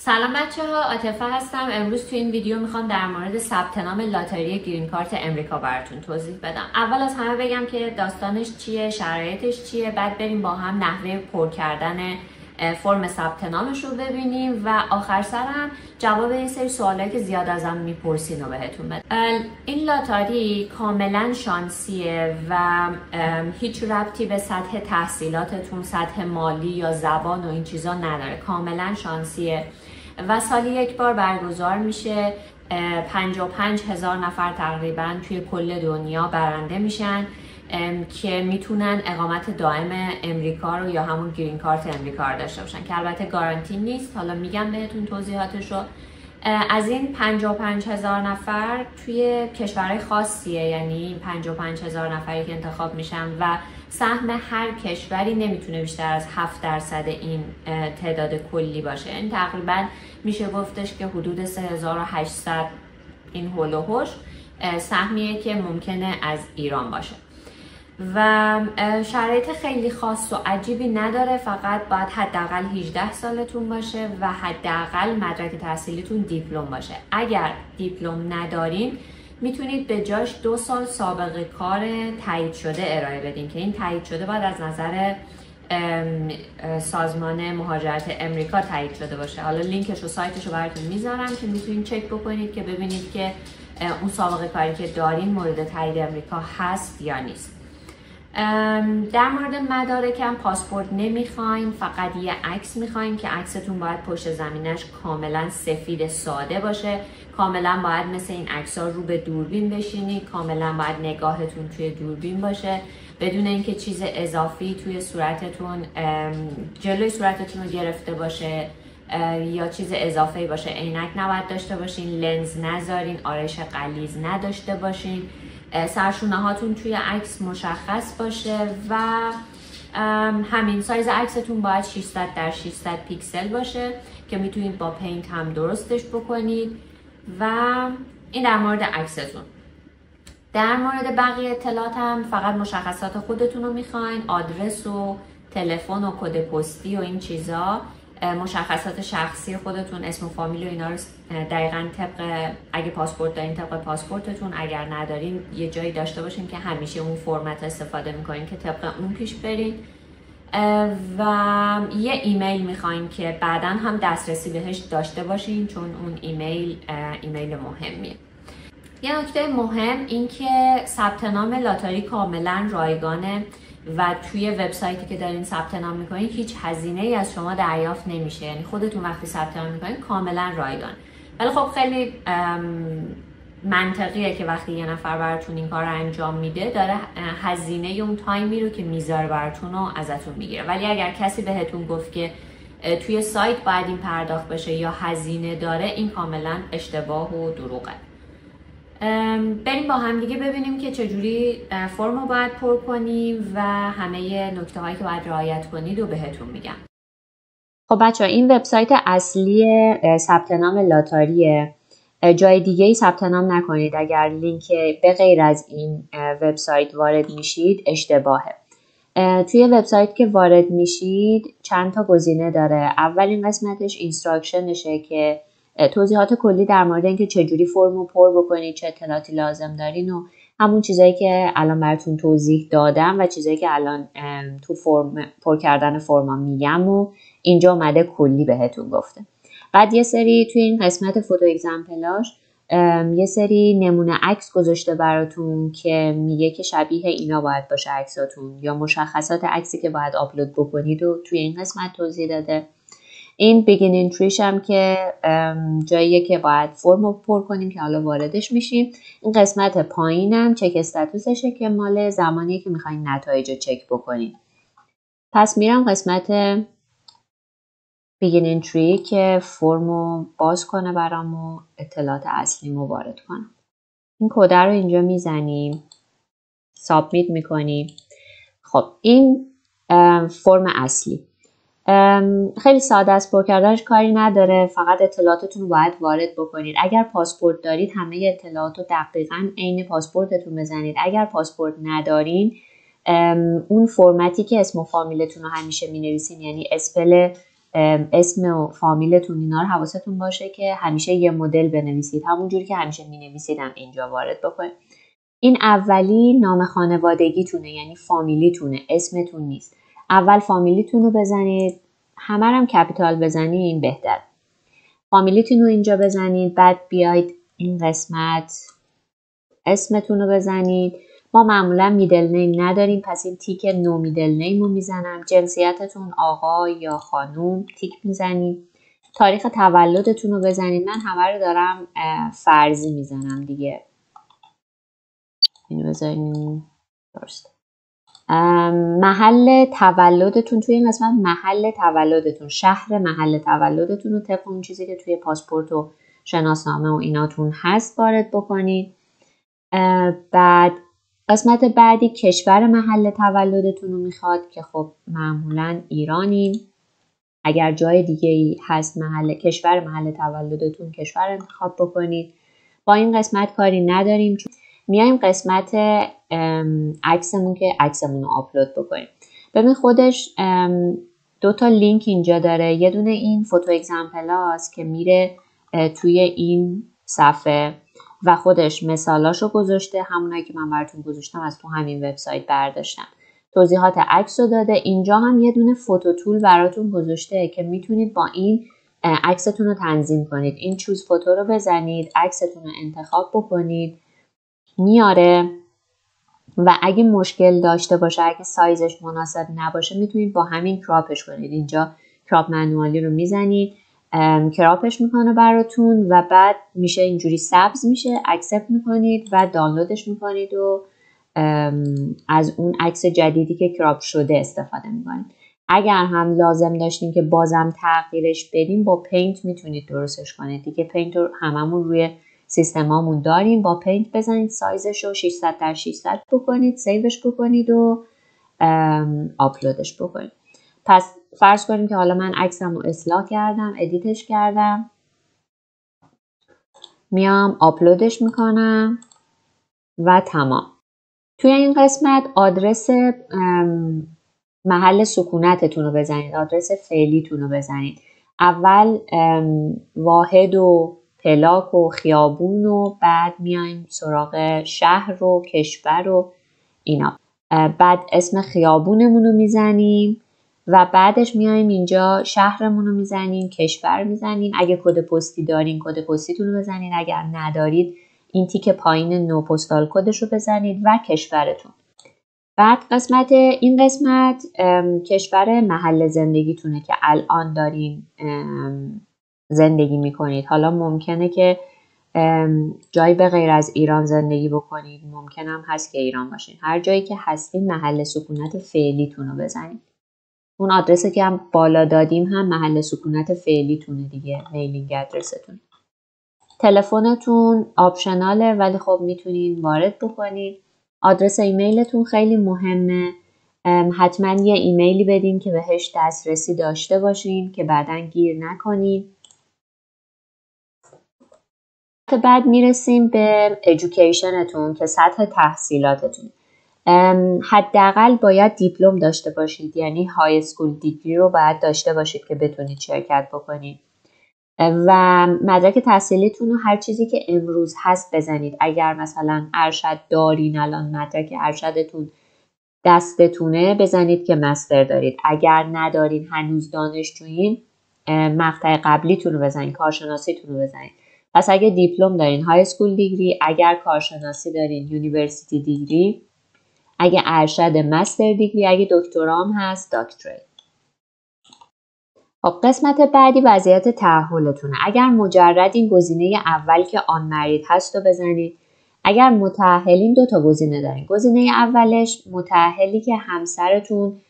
سلام بچه ها، عاطفه هستم. امروز تو این ویدیو میخوام در مورد ثبت نام لاتاری گرین کارت امریکا براتون توضیح بدم. اول از همه بگم که داستانش چیه، شرایطش چیه، بعد بریم با هم نحوه پر کردن فرم ثبت نامش رو ببینیم و آخر سر هم جواب این سری سوالایی که زیاد ازم میپرسین رو بهتون بدم. این لاتاری کاملا شانسیه و هیچ ربطی به سطح تحصیلاتتون، سطح مالی یا زبان و این چیزا نداره. کاملا شانسیه و سالی یک بار برگزار میشه. 55,000 نفر تقریبا توی کل دنیا برنده میشن که میتونن اقامت دائم امریکا رو یا همون گرین کارت امریکا رو داشته باشن که البته گارانتی نیست. حالا میگم بهتون توضیحاتش رو. از این 55,000 نفر توی کشورهای خاصیه، یعنی 55,000 نفری که انتخاب میشن و سهم هر کشوری نمیتونه بیشتر از 7% این تعداد کلی باشه. یعنی تقریبا میشه گفتش که حدود 3800 این هول و هوش سهمیه که ممکنه از ایران باشه و شرایط خیلی خاص و عجیبی نداره. فقط باید حداقل 18 سالتون باشه و حداقل مدرک تحصیلیتون دیپلم باشه. اگر دیپلم ندارین میتونید به جاش 2 سال سابقه کار تایید شده ارائه بدین که این تایید شده باید از نظر سازمان مهاجرت امریکا تایید شده باشه. حالا لینکش و سایتش رو براتون میذارم که میتونید چک بکنید که ببینید که اون سابقه کاری که دارین مورد تایید امریکا هست یا نیست. در مورد مدارکم پاسپورت نمیخوایم، فقط یه عکس میخوایم که عکستون باید پشت زمینش کاملا سفید ساده باشه. کاملا باید مثل این عکس‌ها رو به دوربین بشینید، کاملا باید نگاهتون توی دوربین باشه بدون اینکه چیز اضافی توی صورتتون جلوی صورتتون رو گرفته باشه یا چیز اضافی باشه. عینک نباید داشته باشین، لنز نذارین، آرایش غلیظ نداشته باشین، سرشونه هاتون توی عکس مشخص باشه و همین سایز عکستون باید 600 در 600 پیکسل باشه که میتونید با پینت هم درستش بکنید و این در مورد عکستون. در مورد بقیه اطلاعات هم فقط مشخصات خودتون رو میخواین، آدرس و تلفن و کد پستی و این چیزا، مشخصات شخصی خودتون، اسم و فامیل و اینا رو دقیقاً طبق اگه پاسپورت دارین طبق پاسپورتتون، اگر ندارین یه جایی داشته باشین که همیشه اون فرمت استفاده میکنین که طبق اون پیش برین و یه ایمیل میخواین که بعداً هم دسترسی بهش داشته باشین چون اون ایمیل مهمیه. یه نکته مهم این که ثبت نام لاتاری کاملا رایگانه و توی وبسایتی که دارین ثبت نام میکنین هیچ هزینه ای از شما دریافت نمیشه. یعنی خودتون وقتی ثبت نام میکنین کاملا رایگان. ولی خب خیلی منطقیه که وقتی یه نفر براتون این کار رو انجام میده داره هزینه اون تایمی رو که میذاره براتون رو ازتون میگیره. ولی اگر کسی بهتون گفت که توی سایت باید این پرداخت بشه یا هزینه داره، این کاملا اشتباه و دروغه. بریم با هم دیگه ببینیم که چجوری فرم رو باید پر کنیم و همه نکته هایی که باید رعایت کنید رو بهتون میگم. خب بچه ها، این وبسایت اصلی ثبت نام لاتاریه. جای دیگه ای ثبت نام نکنید. اگر لینک به غیر از این وبسایت وارد میشید اشتباهه. توی وبسایت که وارد میشید چند تا گزینه داره. اولین قسمتش اینستراکشنشه که توضیحات کلی در مورد اینکه چجوری فرم رو پر بکنید، چه اطلاعاتی لازم دارین و همون چیزایی که الان براتون توضیح دادم و چیزایی که الان تو فرم پر کردن فرما میگم و اینجا اومده کلی بهتون گفته. بعد یه سری توی این قسمت فوتو اگزمپلاش یه سری نمونه عکس گذاشته براتون که میگه که شبیه اینا باید باشه عکساتون یا مشخصات عکسی که باید آپلود بکنید و توی این قسمت توضیح داده. این بیگینینگ تریش هم که جاییه که باید فرم رو پر کنیم که حالا واردش میشیم. این قسمت پایینم چک استاتوسشه که مال زمانیه که میخواین نتایج رو چک بکنید. پس میرم قسمت بیگینینگ تری که فرم رو باز کنه برام و اطلاعات اصلیمو وارد کنم. این کد رو اینجا میزنیم، سابمیت میکنیم. خب این فرم اصلی خیلی ساده است، پر کردنش کاری نداره، فقط اطلاعاتتون رو باید وارد بکنید. اگر پاسپورت دارید همه اطلاعات رو دقیقاً عین پاسپورتتون بزنید. اگر پاسپورت ندارین اون فرمتی که اسم و فامیلتون رو همیشه مینویسین، یعنی اسپل اسم و فامیلتون اینا رو حواستون باشه که همیشه یه مدل بنویسید، همونجوری که همیشه مینویسید هم اینجا وارد بکنید. این اولی نام خانوادگیتونه، یعنی فامیلیتونه، اسمتون نیست. اول فامیلیتون رو بزنید، همه هم کپیتال بزنید بهتر. فامیلیتون رو اینجا بزنید، بعد بیاید این قسمت اسمتون رو بزنید. ما معمولا میدل نیم نداریم، پس این تیک نو میدل نیم رو میزنم. جنسیتتون آقا یا خانوم تیک میزنید. تاریخ تولدتون رو بزنید. من همه رو دارم فرضی میزنم دیگه. اینو بذاریم درست. محل تولدتون، توی این قسمت محل تولدتون، شهر محل تولدتون رو طبق اون چیزی که توی پاسپورت و شناسنامه و ایناتون هست وارد بکنید. بعد قسمت بعدی کشور محل تولدتون رو میخواد که خب معمولا ایرانیم. اگر جای دیگه ای هست کشور محل تولدتون، کشور انتخاب بکنید. با این قسمت کاری نداریم. میایم قسمت عکسمون که عکسمون رو آپلود بکنیم. ببین خودش 2 تا لینک اینجا داره. یه دونه این فوتو اگزمپل هاست که میره توی این صفحه و خودش مثالاشو گذاشته، همونایی که من براتون گذاشتم از تو همین وبسایت برداشتم. توضیحات عکس رو داده. اینجا هم یه دونه فوتو تول براتون گذاشته که میتونید با این عکستون رو تنظیم کنید. این چوز فوتو رو بزنید، عکستون رو انتخاب بکنید، میاره و اگه مشکل داشته باشه، اگه سایزش مناسب نباشه، میتونید با همین کراپش کنید. اینجا کراپ منوالی رو میزنید، کراپش میکنه براتون و بعد میشه اینجوری سبز میشه. اکسپت میکنید و دانلودش میکنید و از اون عکس جدیدی که کراپ شده استفاده میکنید. اگر هم لازم داشتین که بازم تغییرش بدین، با پینت میتونید درستش کنید دیگه. پینت رو هممون روی سیستمامون داریم. با پینت بزنید، سایزش رو 600x600 بکنید، سیوش بکنید و آپلودش بکنید. پس فرض کنیم که حالا من عکسم رو اصلاح کردم، ادیتش کردم، میام آپلودش میکنم و تمام. توی این قسمت آدرس محل سکونتتون رو بزنید، آدرس فعلیتون رو بزنید. اول واحد و پلاک و خیابون و بعد میایم سراغ شهر و کشور و اینا. بعد اسم خیابونمون رو میزنیم و بعدش میایم اینجا شهرمون رو میزنیم، کشور میزنیم. اگه کد پستی دارین کد پستیتون رو بزنید، اگر ندارید این تیک پایین نو پستال کدش رو بزنید و کشورتون. بعد این قسمت کشور محل زندگیتونه که الان دارین زندگی میکنید. حالا ممکنه که جایی به غیر از ایران زندگی بکنید، ممکنم هست که ایران باشین. هر جایی که هستین محل سکونت فعلیتون رو بزنید. اون آدرسی که هم بالا دادیم هم محل سکونت فعلیتونه دیگه، میلینگ ادرستون. تلفنتون آپشناله ولی خب میتونین وارد بکنید. آدرس ایمیلتون خیلی مهمه. حتما یه ایمیلی بدین که بهش دسترسی داشته باشین که بعداً گیر نکنید. بعد میرسیم به ایژوکیشنتون که سطح تحصیلاتتون. حداقل باید دیپلم داشته باشید، یعنی های اسکول دیگری رو باید داشته باشید که بتونید شرکت بکنید. و مدرک تحصیلیتون رو هر چیزی که امروز هست بزنید. اگر مثلا ارشد دارین، الان مدرک ارشدتون دستتونه، بزنید که مستر دارید. اگر ندارین، هنوز دانشجویین، مقطع قبلیتون رو بزنید، کارشناسیتون رو بزنید. پس اگه دیپلم دارین های اسکول دیگری، اگر کارشناسی دارین یونیورسیتی دیگری، اگه ارشد مستر دیگری، اگه دکترام هست دکترال. خب قسمت بعدی وضعیت تأهلتونه. اگر مجردین گزینه اول که آن مرید هست رو بزنید. اگر متأهلین 2 تا گزینه دارین. گزینه اولش متأهلی که همسرتون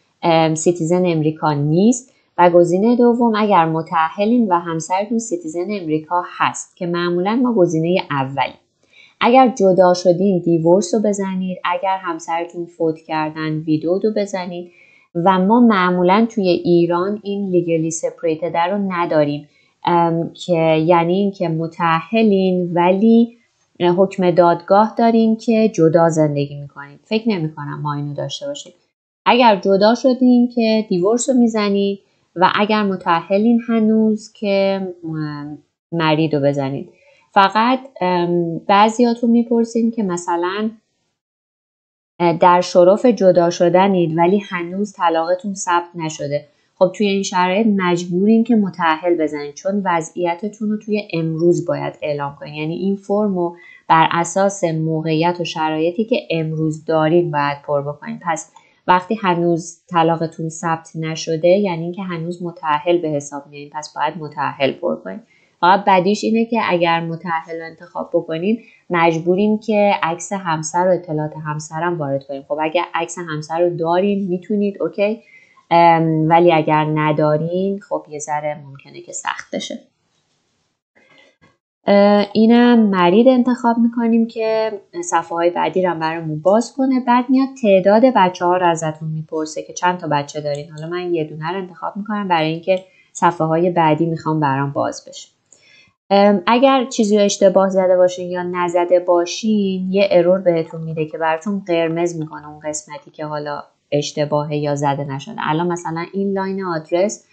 سیتیزن امریکا نیست و گزینه دوم اگر متأهلین و همسرتون سیتیزن امریکا هست که معمولا ما گزینه اولی. اگر جدا شدین دیورس رو بزنید. اگر همسرتون فوت کردن ویدو رو بزنید. و ما معمولا توی ایران این لیگلی سپریتد رو نداریم که یعنی این که متأهلین ولی حکم دادگاه دارین که جدا زندگی میکنید. فکر نمی کنم ما اینو داشته باشیم. اگر جدا شدین که دیورس رو میزنید و اگر متأهلین هنوز که مرید رو بزنید. فقط بعضیاتون میپرسین که مثلا در شرف جدا شدنید ولی هنوز طلاقتون ثبت نشده. خب توی این شرایط مجبورین که متأهل بزنید، چون وضعیتتون رو توی امروز باید اعلام کنید. یعنی این فرمو بر اساس موقعیت و شرایطی که امروز دارین باید پر بکنید. پس وقتی هنوز طلاقتون ثبت نشده یعنی اینکه هنوز متأهل به حساب میایین، پس باید متأهل پر کنید. فقط بدیش اینه که اگر متأهل رو انتخاب بکنین مجبورین که عکس همسر و اطلاعات همسر هم وارد کنین. خب اگر عکس همسر رو دارین میتونید اوکی، ولی اگر ندارین خب یه ذره ممکنه که سخت بشه. اینم مرید انتخاب میکنیم که صفحه های بعدی رو برامون باز کنه. بعد میاد تعداد بچه ها رو ازتون میپرسه که چند تا بچه دارین. حالا من یه دونه رو انتخاب میکنم برای اینکه صفحه های بعدی میخوام برام باز بشه. اگر چیزی رو اشتباه زده باشین یا نزده باشین یه ارور بهتون میده که براتون قرمز میکنه اون قسمتی که حالا اشتباهه یا زده نشده. الان مثلا این لاین آدرس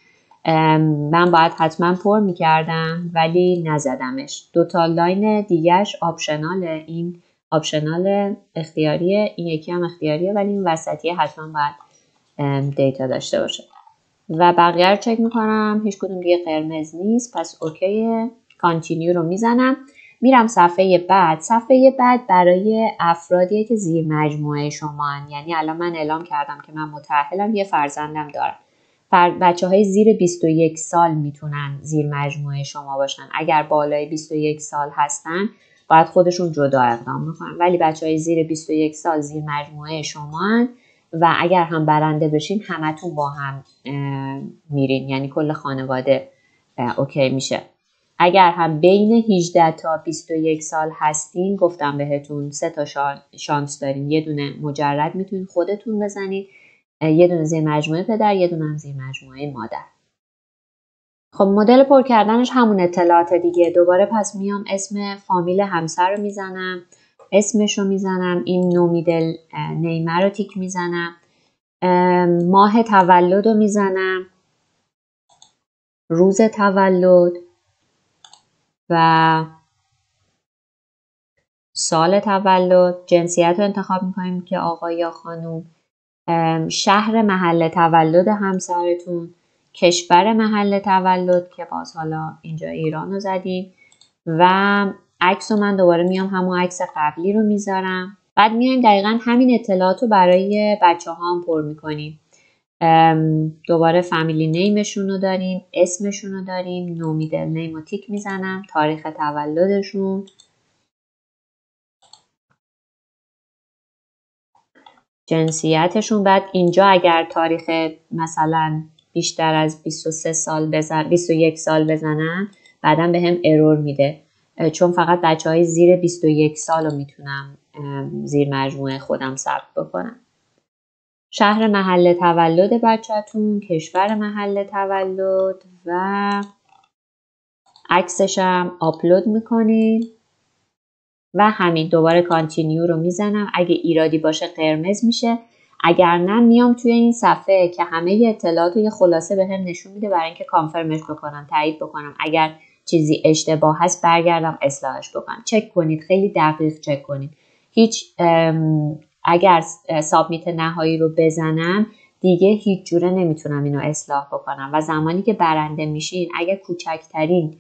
من باید حتما پر میکردم ولی نزدمش. 2 تا لاین دیگهش آپشناله، این آپشنال اختیاریه، این یکی هم اختیاریه، ولی این وسطیه حتما باید دیتا داشته باشه. و بقیه رو چک میکنم، هیچ کدوم دیگه قرمز نیست، پس اوکیه. کانتینیو رو میزنم، میرم صفحه بعد. صفحه بعد برای افرادیه که زیر مجموعه شما هن. یعنی الان من اعلام کردم که من متأهلم، یه فرزندم دارم. بچه های زیر 21 سال میتونن زیر مجموعه شما باشن. اگر بالای 21 سال هستن باید خودشون جدا اقدام بکنن، ولی بچه های زیر 21 سال زیر مجموعه شما هن و اگر هم برنده بشین همتون با هم میرین، یعنی کل خانواده اوکی میشه. اگر هم بین 18 تا 21 سال هستین گفتم بهتون 3 تا شانس دارین. یه دونه مجرد میتونین خودتون بزنید، یه دونه زیر مجموعه پدر، یه دونه هم زیر مجموعه مادر. خب مدل پر کردنش همون اطلاعات دیگه. دوباره پس میام اسم فامیل همسر رو میزنم، اسمش رو میزنم، این نو میدل نیمه رو تیک میزنم، ماه تولد رو میزنم، روز تولد و سال تولد. جنسیت رو انتخاب میکنیم که آقا یا خانوم، شهر محل تولد همسرتون، کشور محل تولد که باز حالا اینجا ایران رو زدیم و عکس رو من دوباره میام همون عکس قبلی رو میذارم. بعد میایم دقیقا همین اطلاعات رو برای بچه ها هم پر میکنیم. دوباره فامیلی نیمشون رو داریم، اسمشون رو داریم، نو میدل نیم رو تیک میزنم، تاریخ تولدشون، جنسیتشون. بعد اینجا اگر تاریخ مثلا بیشتر از 23 سال 21 سال بزنن بعدا به هم ارور میده، چون فقط بچه های زیر 21 سال رو میتونم زیر مجموعه خودم ثبت بکنم. شهر محل تولد بچه‌تون، کشور محل تولد و عکسشم آپلود میکنین و همین. دوباره کانتینیو رو میزنم. اگه ایرادی باشه قرمز میشه، اگر نه میام توی این صفحه که همه اطلاعات رو یه خلاصه به هم نشون میده برای اینکه کانفرمش بکنم، تایید بکنم. اگر چیزی اشتباه هست برگردم اصلاحش بکنم. چک کنید، خیلی دقیق چک کنید. اگر سابمیت نهایی رو بزنم دیگه هیچ جوره نمیتونم اینو اصلاح بکنم و زمانی که برنده میشین اگر کوچکترین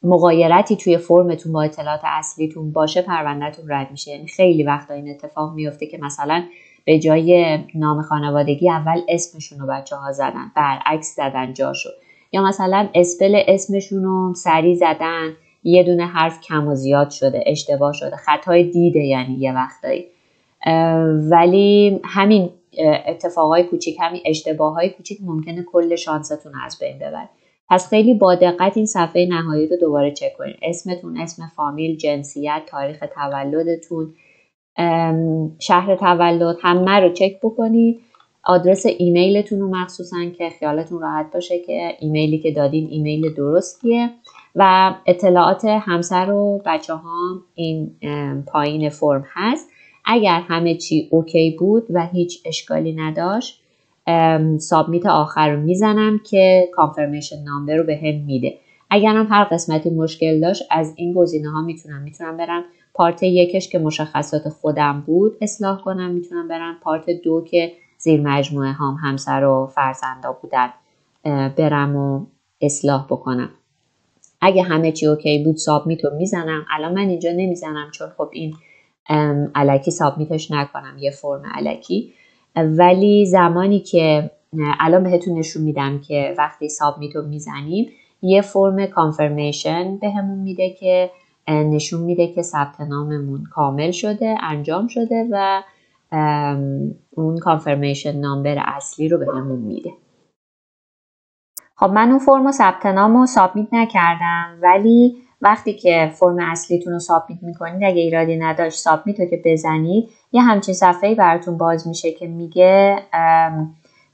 مغایرتی توی فرمتون با اطلاعات اصلیتون باشه پروندهتون رد میشه. یعنی خیلی وقتا این اتفاق میفته که مثلا به جای نام خانوادگی اول اسمشون رو بچه‌ها زدن، برعکس زدن جاشو، یا مثلا اسپل اسمشون رو سریع زدن، یه دونه حرف کم و زیاد شده، اشتباه شده، خطای دیده یعنی یه وقتایی. ولی همین اتفاقای کوچیک، همین اشتباههای کوچیک ممکنه کل شانستون از بین ببره. پس خیلی با دقت این صفحه نهایی رو دوباره چک کنید. اسمتون، اسم فامیل، جنسیت، تاریخ تولدتون، شهر تولد، همه رو چک بکنید. آدرس ایمیلتون رو مخصوصا که خیالتون راحت باشه که ایمیلی که دادین ایمیل درستیه و اطلاعات همسر و بچه ها این پایین فرم هست. اگر همه چی اوکی بود و هیچ اشکالی نداشت سابمیت آخر رو میزنم که کانفرمیشن نامبر رو به هم میده. اگرم هر قسمتی مشکل داشت از این گزینه ها میتونم برم پارت 1 که مشخصات خودم بود اصلاح کنم، میتونم برم پارت 2 که زیر مجموعه هام همسر و فرزندا بودن برم و اصلاح بکنم. اگه همه چی اوکی بود سابمیت رو میزنم. الان من اینجا نمیزنم چون خب این الکی سابمیتش نکنم، یه فرم الکی، ولی زمانی که الان بهتون نشون میدم که وقتی سابمیت رو میزنیم یه فرم کانفرمیشن بهمون میده که نشون میده که ثبت ناممون کامل شده، انجام شده و اون کانفرمیشن نامبر اصلی رو بهمون میده. خب من اون فرم ثبت نام رو سابمیت نکردم، ولی وقتی که فرم اصلیتون رو سابمیت میکنید اگه ایرادی نداشت سابمیت رو که بزنید یه همچین صفحه‌ای براتون باز میشه که میگه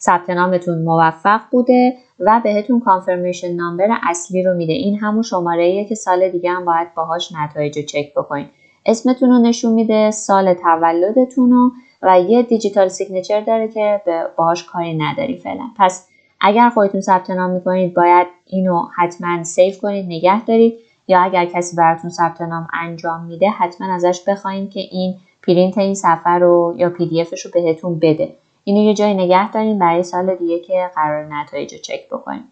ثبت نامتون موفق بوده و بهتون کانفرمیشن نامبر اصلی رو میده. این همون شماره‌ایه که سال دیگه هم باید باهاش نتایج رو چک بکنید. اسمتون رو نشون میده، سال تولدتون رو و یه دیجیتال سیگنچر داره که باهاش کاری نداری فعلا. پس اگر خودتون ثبت نام میکنید باید اینو حتما سیو کنید، نگه دارید، یا اگر کسی براتون ثبت نام انجام میده حتما ازش بخواید که این پرینت این صفحه رو یا پی دی افش رو بهتون بده. اینو یه جای نگه دارین برای سال دیگه که قرار نتایج رو چک بکنیم.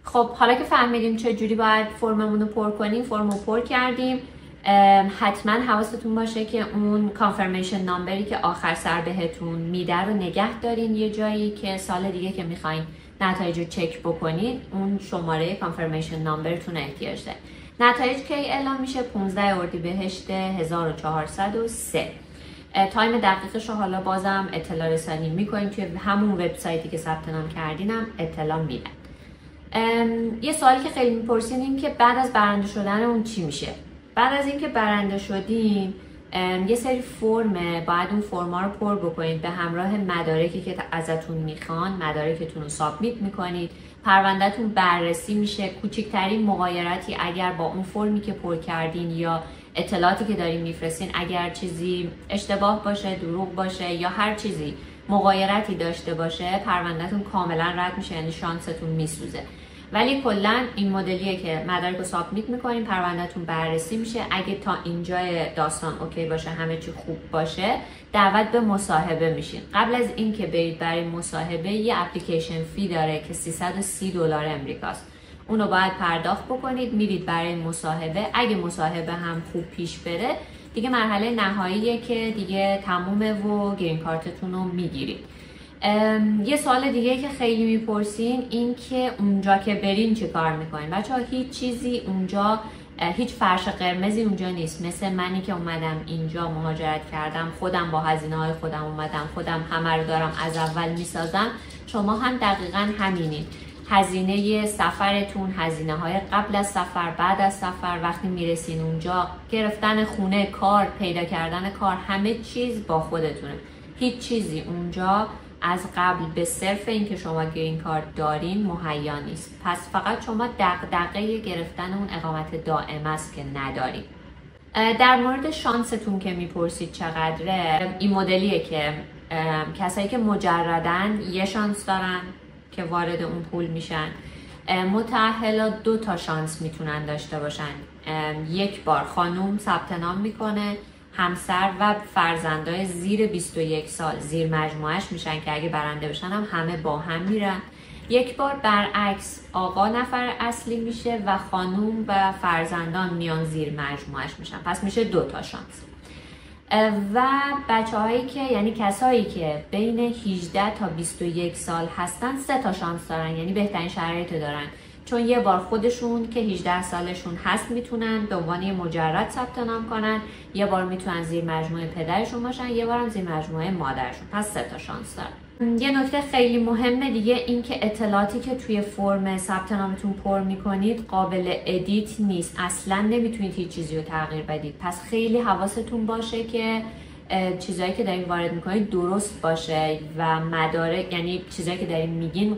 خب حالا که فهمیدیم چه جوری باید فرممون رو پر کنیم، فرم رو پر کردیم، حتما حواستون باشه که اون کانفرمیشن نامبری که آخر سر بهتون میده رو نگه دارین یه جایی که سال دیگه که میخواین نتایج رو چک بکنید اون شماره کانفرمیشن نامبرتون احتیاج داره. نتایج کی اعلام میشه؟ 15 اردیبهشت 1403. تایم دقیقش رو حالا بازم اطلاع رسانی میکنیم توی همون وبسایتی که ثبت نام کردینم اطلاع میدن. یه سوالی که خیلی میپرسین این که بعد از برنده شدن اون چی میشه؟ بعد از اینکه برنده شدین یه سری فرمه، باید اون فرما رو پر بکنید به همراه مدارکی که ازتون میخوان. مدارکتون رو سابمیت میکنید، پروندهتون بررسی میشه. کوچکترین مغایرتی اگر با اون فرمی که پر کردین یا اطلاعاتی که دارین میفرستین اگر چیزی اشتباه باشه، دروغ باشه یا هر چیزی مغایرتی داشته باشه پروندهتون کاملا رد میشه، یعنی شانستون میسوزه. ولی کلا این مدلیه که مدارک رو سابمیت میکنین، پروندهتون بررسی میشه. اگه تا اینجای داستان اوکی باشه، همه چی خوب باشه، دعوت به مصاحبه میشین. قبل از اینکه برید برای مصاحبه یه اپلیکیشن فی داره که $330 امریکاست. اونو باید پرداخت بکنید، میرید برای مصاحبه. اگه مصاحبه هم خوب پیش بره دیگه مرحله نهاییه که دیگه تمومه و گرین کارتتون رو میگیرید. یه سوال دیگه که خیلی میپرسین این که اونجا که برین چی کار میکنین؟ بچه ها هیچ چیزی اونجا، هیچ فرش قرمزی اونجا نیست. مثل منی که اومدم اینجا مهاجرت کردم، خودم با هزینه‌های خودم اومدم، خودم همه رو دارم از اول میسازم. شما هم دقیقاً همینین. هزینه سفرتون، هزینه های قبل از سفر، بعد از سفر، وقتی میرسین اونجا، گرفتن خونه، کار، پیدا کردن کار، همه چیز با خودتونه. هیچ چیزی اونجا از قبل به صرف اینکه شما گرین کارت دارین مهیا نیست. پس فقط شما دغدغه گرفتن اون اقامت دائم است که ندارین. در مورد شانستون که میپرسید چقدره، این مدلیه که کسایی که مجردن یه شانس دارن که وارد اون پول میشن. متأهلا 2 شانس میتونن داشته باشن. یک بار خانوم ثبت نام میکنه، همسر و فرزندای زیر 21 سال زیر مجموعش میشن که اگه برنده بشن هم همه با هم میرن. یک بار برعکس آقا نفر اصلی میشه و خانوم و فرزندان میان زیر مجموعش میشن، پس میشه 2 شانس. و بچه هایی که یعنی کسایی که بین 18 تا 21 سال هستن 3 شانس دارن، یعنی بهترین شرایط دارن، چون یه بار خودشون که 18 سالشون هست میتونن به عنوان مجرد ثبت نام کنن، یه بار میتونن زیر مجموعه پدرشون باشن، یه بارم زیر مجموعه مادرشون، پس 3 شانس دارن. یه نکته خیلی مهمه دیگه این که اطلاعاتی که توی فرم ثبت نامتون پر میکنید قابل ادیت نیست، اصلا نمیتونید هیچ چیزی رو تغییر بدید. پس خیلی حواستون باشه که چیزایی که دارین وارد میکنید درست باشه و مدارک، یعنی چیزایی که دارین میگین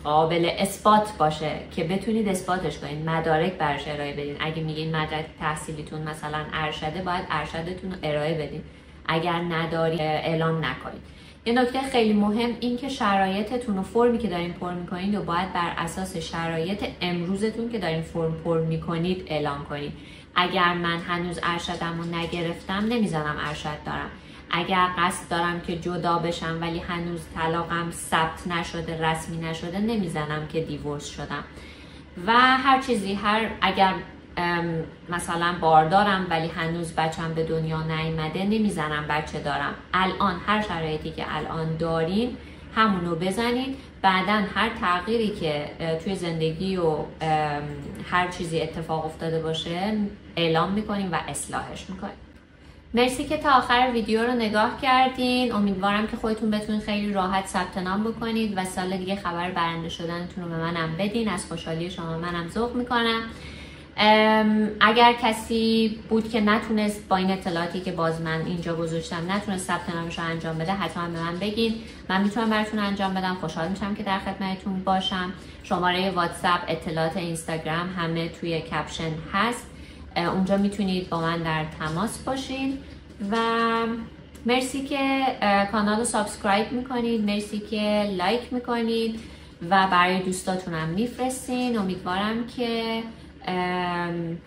قابل اثبات باشه که بتونید اثباتش کنید، مدارک براش ارائه بدین. اگه میگین مدرک تحصیلیتون مثلا ارشده، باید ارشدتون رو ارائه بدین. اگر ندارید اعلام نکنید. یه نکته خیلی مهم این که شرایطتون و فرمی که دارین پر میکنید و باید بر اساس شرایط امروزتون که دارین فرم پر میکنید اعلام کنید. اگر من هنوز ارشدم رو نگرفتم نمیزنم ارشد دارم. اگر قصد دارم که جدا بشم ولی هنوز طلاقم ثبت نشده، رسمی نشده، نمیزنم که دیورس شدم. و هر چیزی، اگر مثلا باردارم ولی هنوز بچم به دنیا نیامده، نمیزنم بچه دارم. الان هر شرایطی که الان دارین همونو بزنید. بعدن هر تغییری که توی زندگی و هر چیزی اتفاق افتاده باشه اعلام میکنیم و اصلاحش میکنیم. مرسی که تا آخر ویدیو رو نگاه کردین. امیدوارم که خودتون بتونید خیلی راحت ثبت نام بکنید و سال دیگه خبر برنده شدنتون رو به منم بدین. از خوشحالی شما منم ذوق میکنم. اگر کسی بود که نتونست با این اطلاعاتی که باز من اینجا گذاشتم نتونست ثبت نامش رو انجام بده، حتما به من بگین. من میتونم براتون انجام بدم. خوشحال میشم که در خدمتتون باشم. شماره واتساپ، اطلاعات اینستاگرام همه توی کپشن هست. اونجا میتونید با من در تماس باشین. و مرسی که کانال رو سابسکرایب میکنید، مرسی که لایک میکنید و برای دوستاتونم میفرستین. امیدوارم که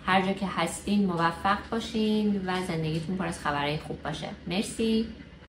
هر جا که هستین موفق باشین و زندگیتون پر از خبرهای خوب باشه. مرسی.